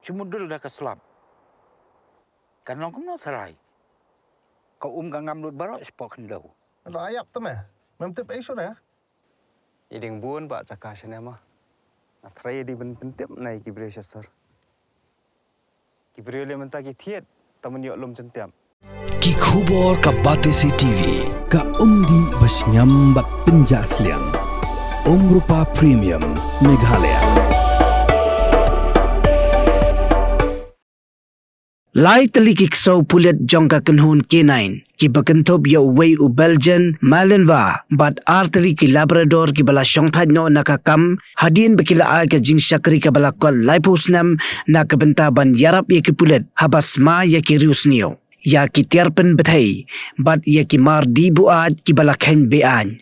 cumudul dah keselam. Kan long kemno serai. Kau gangam lut barok sepok kendau. Lo ayap tu meh. Memtip isu dah. Iding buon pak cakasnya mah. Atrai di pentip naik kibrio sasar. Kibrio le mentah ki thiet taman yok lom centiam. Ki khubor ka batesi TV ka umdi basnyam bak penjaslian. Rupa Premium Meghalaya. Lai Tylli Ksew pulit jongka kenhun K-9 ki bakentop ya Uwei u Belgian Malenva bat Tylli ki Labrador ki bala Shongthait no nakakam hadin bekila ai ka Jingkhynra ka bala kol Laipusnam na ka Bynta ban yarap ye ki pulit habas ma ye ki riusnio ya ki tiarpen bethai bat ye ki mar di buat ki bala khen bean.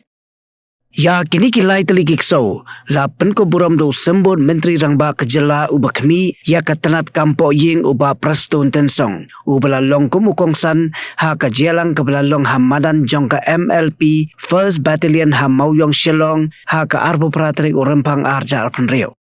Ya kini ki Lai Tylli Ksew la pen ko buram do sembut menteri rangba kejela uba kemi ya katanat kampo ying uba prastun tensong ubala long kumukongsan ha ka jelang kabala long hamadan jong ka MLP First Battalion ha mauyong Shillong ha ka arbo pratrik urempang arja arpenrio.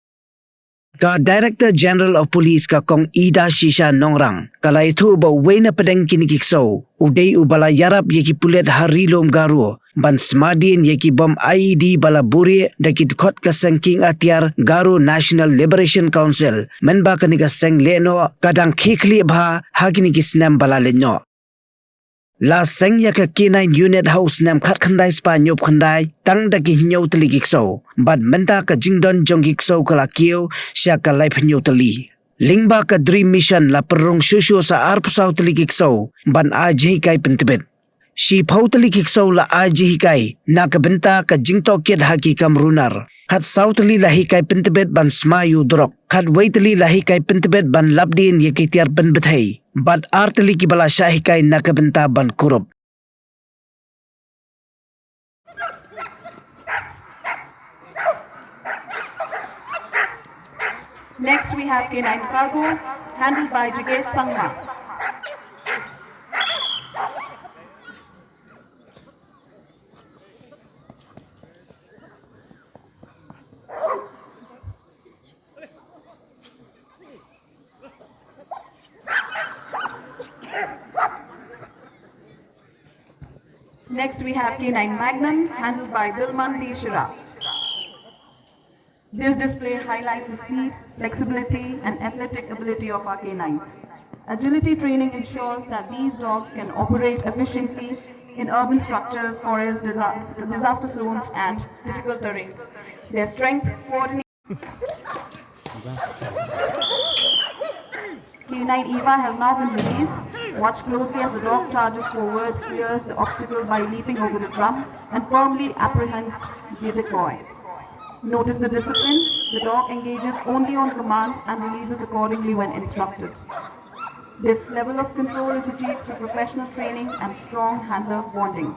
Ka Director General of Police ka kong Ida Shisha Nongrang kala itu ba wena pedeng kini Ksew udai ubala yarap yeki pulet harilom garu ban smadin yeki bom IED bala buri daki khot ka sengking atiar garu National Liberation Council menba kani ka seng Lehnoh kadang khikli bha hagini ki snam bala lenyo. La seng ya ka K-9 unit house nam khat khandai spa nyop khandai tang daki nyau Tylli Ksew bat menta ka jingdon jong Ksew kala kieu sya ka lai phnyo Tylli lingba ka dream mission la perung shushu sa arpsau Tylli Ksew ban ajhi kai pentibet si phau Tylli Ksew la ajhi kai na ka Bynta ka jingto kiet haki kam runar khat sau Tylli la hi kai pentibet ban smayu drok khat wei Tylli la hi kai pentibet ban labdin ye ki tiar ben bethai bat Tylli ki bala shahi kai na ka Bynta ban kurup. Next we have K-9 cargo handled by Jignesh Sangma. Next we have K-9 Magnum handled by Shira. This display highlights the speed, flexibility and athletic ability of our K-9s. Agility training ensures that these dogs can operate efficiently in urban structures, forests, disaster zones and difficult terrains. Their strength, coordination. K-9 Eva has now been released. Watch closely as the dog charges forward, clears the obstacle by leaping over the drum and firmly apprehends the decoy. Notice the discipline. The dog engages only on command and releases accordingly when instructed. This level of control is achieved through professional training and strong handler bonding.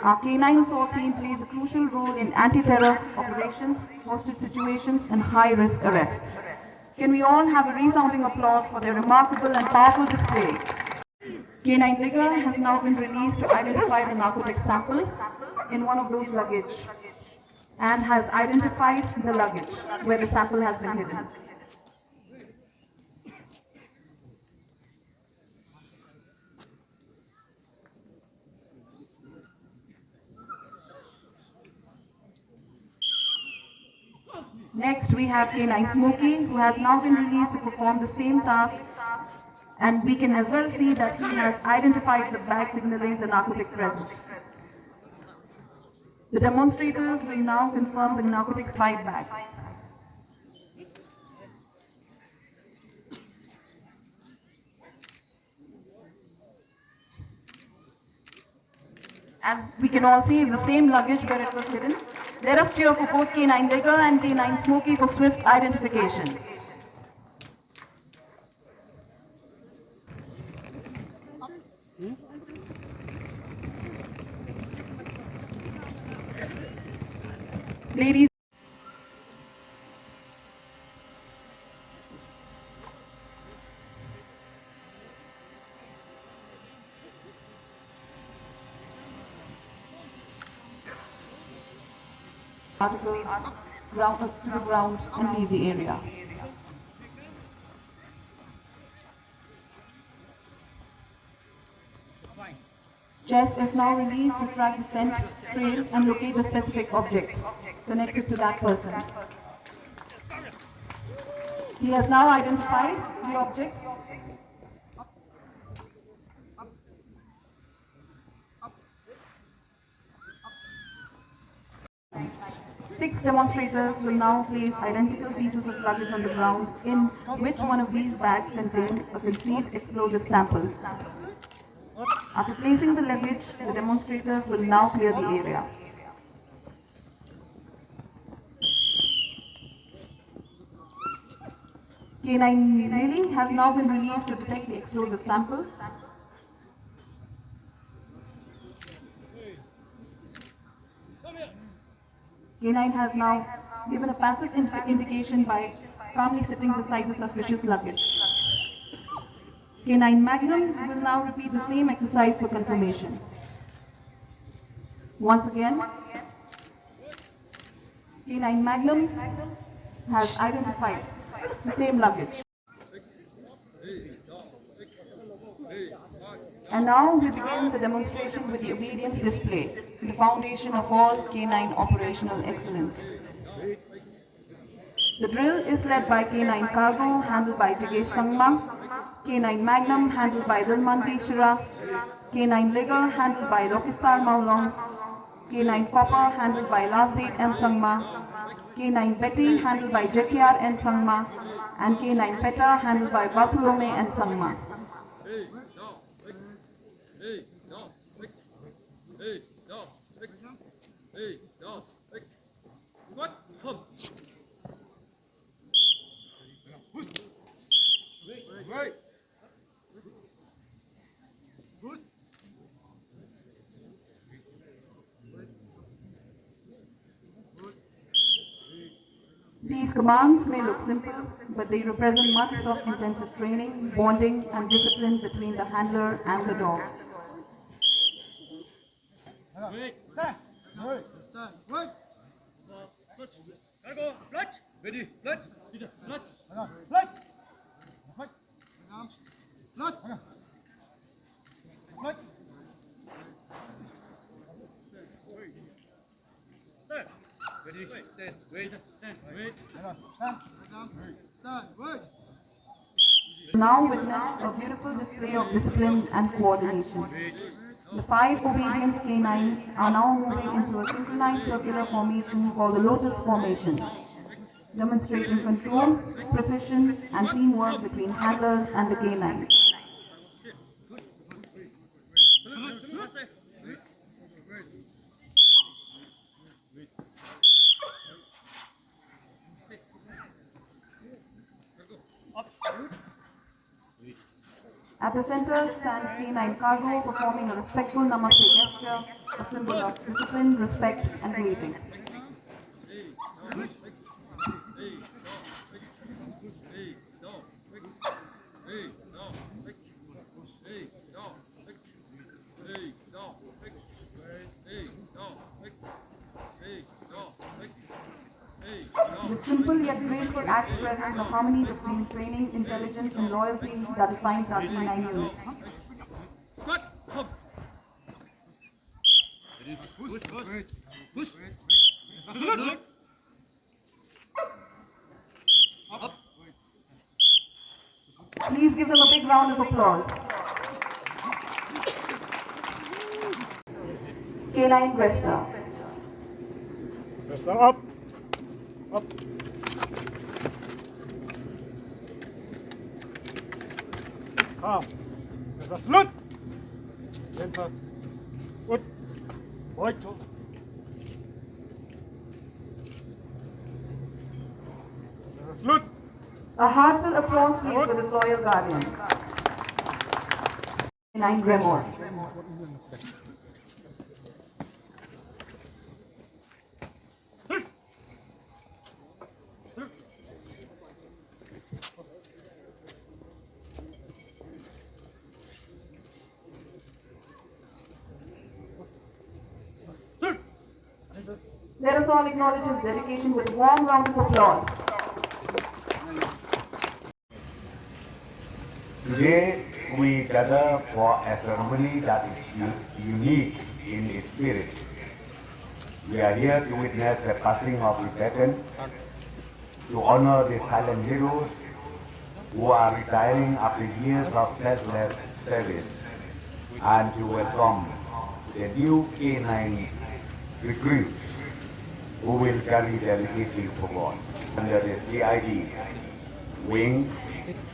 Our K-9 assault team plays a crucial role in anti-terror operations, hostage situations and high-risk arrests. Can we all have a resounding applause for their remarkable and powerful display? K-9 Rigger has now been released to identify the narcotics sample in one of those luggage and has identified the luggage where the sample has been hidden. Next we have K-9 Smokey, who has now been released to perform the same task, and we can as well see that he has identified the bag signaling the narcotic presence. The demonstrators will now confirm the narcotics fight bag. As we can all see, the same luggage where it was hidden. Let us cheer for both K-9 Rigger and K-9 Smokey for swift identification. Ladies. Articles, ground up to the ground and leave the area. Chess is now released to track the scent trail and locate the specific object connected to that person. He has now identified the object. Six demonstrators will now place identical pieces of luggage on the ground in which one of these bags contains a concealed explosive sample. After placing the luggage, the demonstrators will now clear the area. K-9 Tylli has now been released to detect the explosive sample. K-9 has now given a passive indication by calmly sitting beside the suspicious luggage. K-9 Magnum will now repeat the same exercise for confirmation. Once again, K-9 Magnum has identified the same luggage. And now we begin the demonstration with the obedience display, the foundation of all K-9 operational excellence. The drill is led by K-9 Cargo, handled by Jingkhynra, K-9 Magnum, handled by Shira, K-9 Ligger, handled by Lokistar Maulong, K-9 Copper, handled by Lasdate M. Sangma, K-9 Betty, handled by Jekiar N. Sangma, and K-9 Peta, handled by Bartolome N. Sangma. These commands may look simple, but they represent months of intensive training, bonding, and discipline between the handler and the dog. Now witness a beautiful display of discipline and coordination. The 5 obedience K9s are now moving into a synchronized circular formation called the Lotus Formation, demonstrating control, precision, and teamwork between handlers and the K9s. At the center stands K9 Cargo, performing a respectful namaste gesture, a symbol of discipline, respect, and greeting. The simple yet graceful act presents the harmony between training, intelligence, and loyalty that defines our K9 unit. Please give them a big round of applause. K9 Wrestler. Wrestler up. Up. Calm. There's a slut. Bynta. Good. Right. There's a slut. A heartfelt applause please for this loyal guardian. K9 Gremor. Let us all acknowledge his dedication with a warm round of applause. ये we gather for a ceremony that is unique in its spirit. We are here to witness the passing of the veteran, to honor the silent heroes who are retiring after years of selfless service, and to welcome the new K-9 recruits who will carry their legacy forward. Under the CID wing,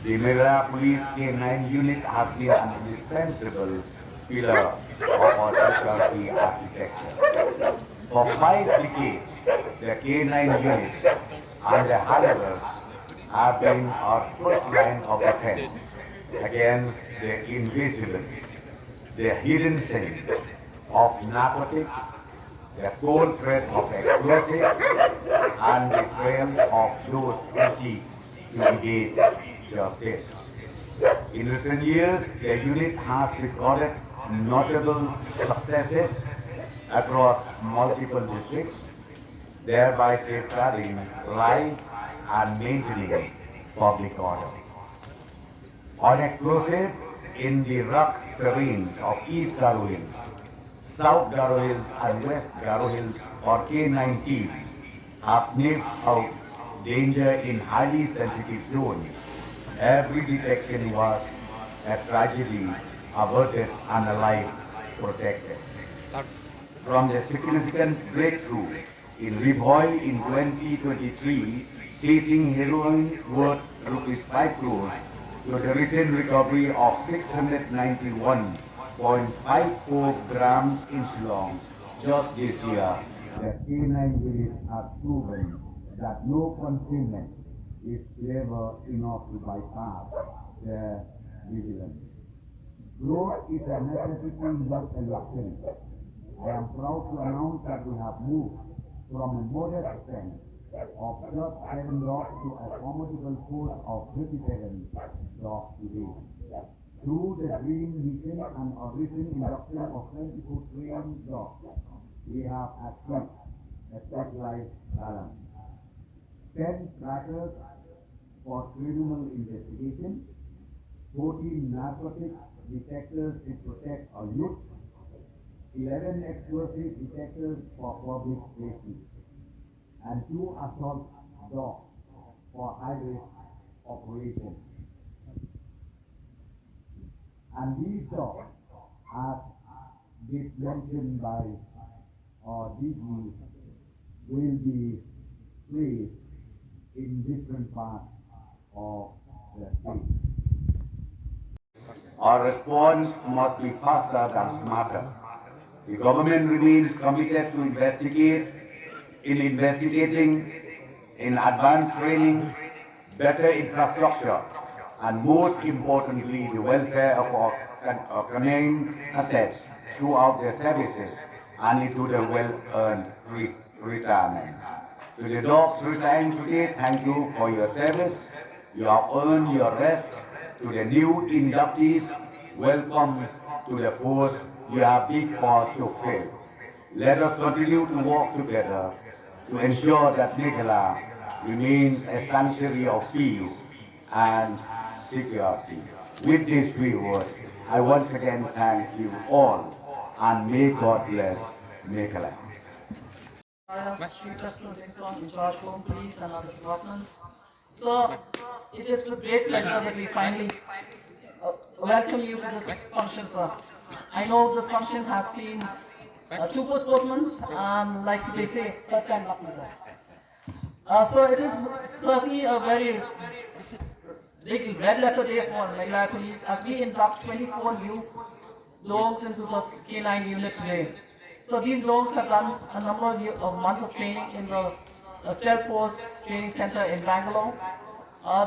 the Gnla Police K-9 unit has been an indispensable pillar of our security architecture. For 5 decades, the K-9 units and the handlers have been our first line of defense against the invisible, the hidden sin of narcotics, the cold threat of explosives, and the trail of those who seek to evade justice. In recent years, the unit has recorded notable successes across multiple districts, thereby safeguarding life and maintaining public order. On explosive in the rough terrains of East Garo Hills, South Garo Hills and West Garo Hills, or K-9 teams have sniffed out danger in highly sensitive zones. Every detection was a tragedy averted and a life protected. From the significant breakthrough in Libhoy in 2023, seizing heroin worth ₹5 crores, to the recent recovery of 691.54 grams in Shillong just this year, the K-9 units have proven that no containment is clever enough to bypass their vigilance. Growth is a necessity, not a luxury. I am proud to announce that we have moved from a modest strength of just 7 dogs to a formidable force of 37 dogs today. Through the Green Mission and our recent induction of 24 trained dogs, we have achieved a specialized balance. 10 trackers for criminal investigation, 14 narcotics detectors to protect our youth, 11 explosive detectors for public safety, and 2 assault dogs for high-risk operations. And these dogs, as mentioned by our DG, will be placed in different parts of the state. Our response must be faster than smarter. The government remains committed to investigating, in advanced training, better infrastructure, and most importantly, the welfare of our canine assets throughout their services and into the well-earned retirement. To the dogs retiring today, thank you for your service. You have earned your rest. To the new inductees, welcome to the force. You have big part to fill. Let us continue to work together to ensure that Gnla remains a sanctuary of peace and security. With these few words, I once again thank you all, and may God bless Gnla. Chief Justice in charge of Home Police and other departments. So it is with great pleasure that we finally welcome you to this function, sir. I know this function has seen 2 postponements, and like they say, first time lucky, sir. So it is certainly a very big red letter day for Gnla Police as we induct 24 new dogs into the K-9 unit today. So these dogs have done a number of months of training in the Stealth Force Training Center in Bangalore.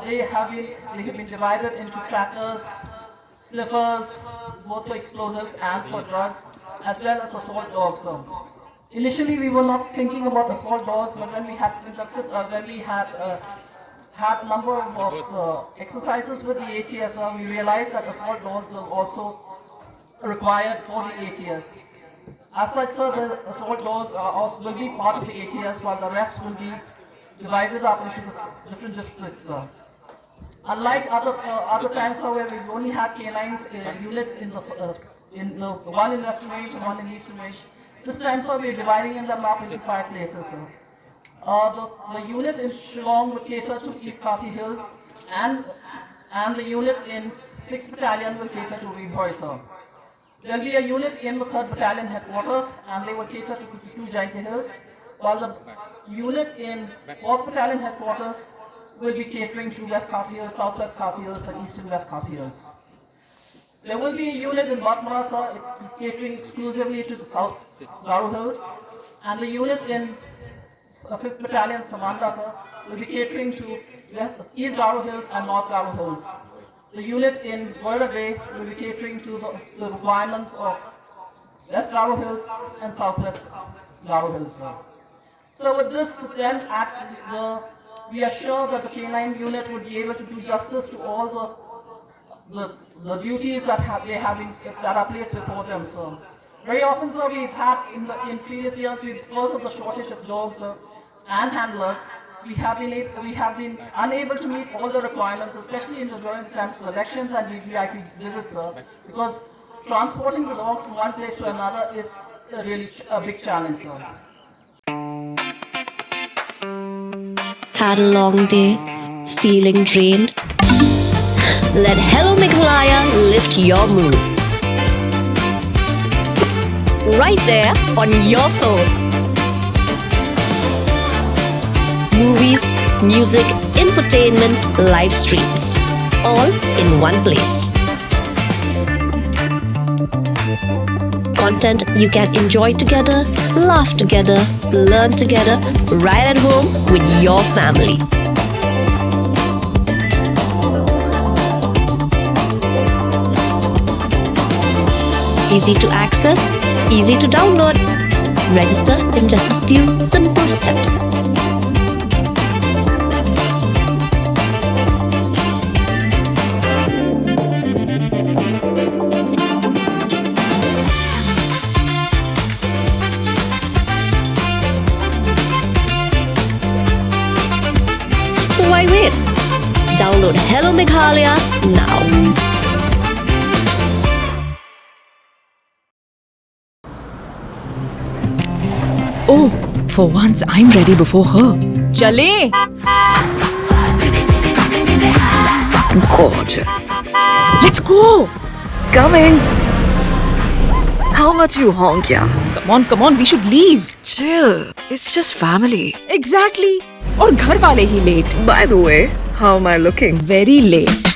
They have been divided into trackers, sniffers, both for explosives and for drugs, as well as assault dogs. So initially, we were not thinking about assault dogs, but when we had conducted, had a number of exercises with the ATS, we realized that assault dogs were also required for the ATS. As such, sir, the assault dogs will be part of the ATS, while the rest will be divided up into the different districts. Unlike other times, however, we only had K9s units in the one in Western Range and one in Eastern Range. This time, so we're dividing them up into 5 places. The unit in Shillong will cater to East Khasi Hills, and the unit in 6th Battalion will cater to Rebhoi, sir. There will be a unit in the 3rd Battalion headquarters, and they will cater to Jingkhynra Hills, while the unit in 4th Battalion headquarters will be catering to West Khasi Hills, Southwest Khasi Hills, and Eastern West Khasi Hills. There will be a unit in Batmara, sir, catering exclusively to the South Garo Hills, and the unit in 5th Battalion Samanda, sir, will be catering to East Garo Hills and North Garo Hills. The unit in Border Bay will be catering to the requirements of West Garo Hills and Southwest Garo Hills. So with this, then, we are sure that the K9 unit would be able to do justice to all the duties that are placed before them. So very often, sir, we've had in previous years, because of the shortage of dogs and handlers, we have been unable to meet all the requirements, especially in the during times of elections and VVIP visits, because transporting the dogs from one place to another is really a big challenge, sir. Had a long day, feeling drained? Let Hello Meghalaya lift your mood. Right there on your phone. Movies, music, infotainment, live streams, all in one place. Content you can enjoy together, laugh together, learn together, right at home with your family. Easy to access, easy to download. Register in just a few simple steps. So why wait? Download Hello Meghalaya now. Oh, for once I'm ready before her. Chale! Gorgeous. Let's go! Coming. How much you honk, yeah? Come on, we should leave. Chill. It's just family. Exactly. और घर वाले ही late. By the way, how am I looking? Very late.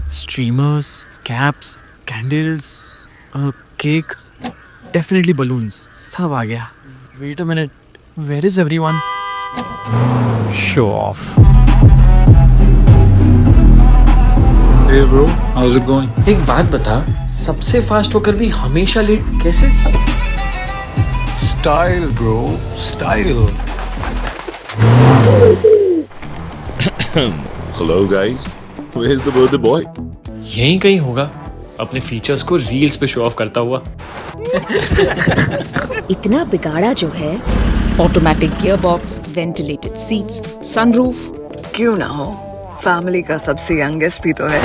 Streamers, caps, candles, cake, definitely balloons. सब आ गया. Wait a minute. Where is everyone? Show off. Hey bro, how's it going? एक बात बता, सबसे fast होकर भी हमेशा लेट कैसे? Style bro, style. Hello guys, where's the birthday boy? यहीं कहीं होगा, अपने फीचर्स को रील्स पे शो ऑफ करता हुआ. इतना बिगाड़ा जो है, automatic gearbox, ventilated seats, sunroof. क्यों ना हो? फैमिली का सबसे यंगेस्ट भी तो है.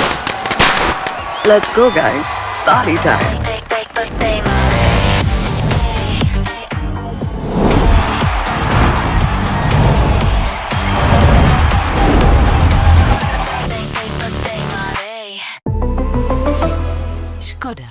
Let's go guys, party time. Skoda.